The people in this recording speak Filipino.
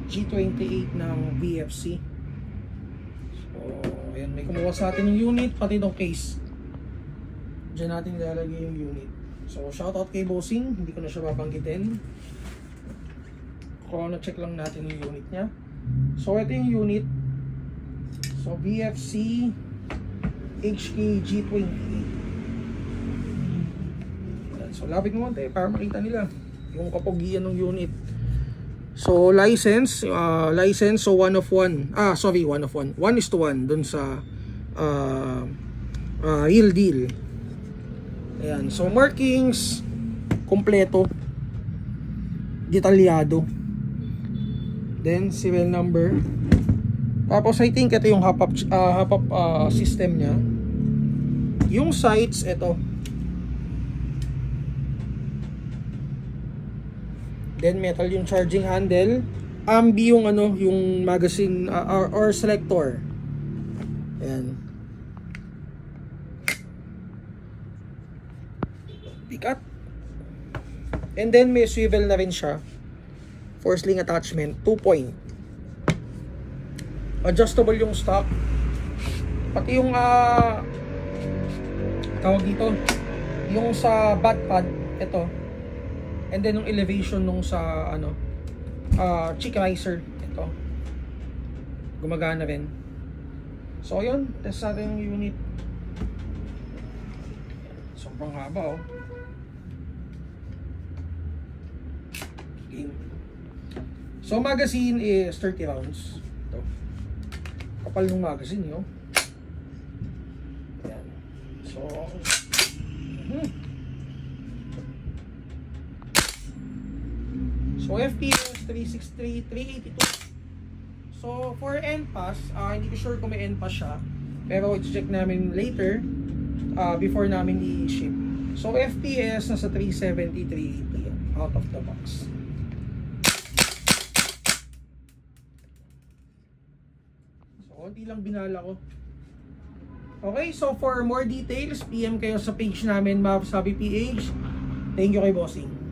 G28 ng VFC. So, ayan, may kumuha sa atin yung unit, pati itong case. Diyan natin ilalagay yung unit. So, shoutout kay Bossing, hindi ko na siya babanggitin. Corona check lang natin yung unit niya. So, ito yung unit. So, VFC HK G28. So, lapit mo konti para makita nila yung kapogian ng unit. So, license, so 1 of 1. 1 of 1. 1:1 dun sa real deal. Ayan. So, markings, kompleto, detalyado. Then, serial number. Tapos, I think ito yung hop-up system niya. Yung sights, ito. Then, metal yung charging handle. Ambi yung yung magazine or selector. Ayan. Pikat. And then, may swivel na rin siya. For sling attachment, 2-point. Adjustable yung stock. Pati yung tawag dito, yung sa back pad, ito. And then yung elevation nung sa cheek riser, ito. Gumagana rin. So yun, test natin yung unit. Sobrang haba, oh. Okay. So magazine is 30 rounds. Ito. Kapal ng magazine, yo. Ayan. So So FPS 363, 382. So for NPAS, hindi ko sure kung may NPAS siya, pero i-check namin later before namin i-ship. So FPS nasa 370, 380 out of the box. So konti lang binala ko. Okay, so for more details, PM kayo sa page namin, Mavsabi PH. Thank you kay Bossing.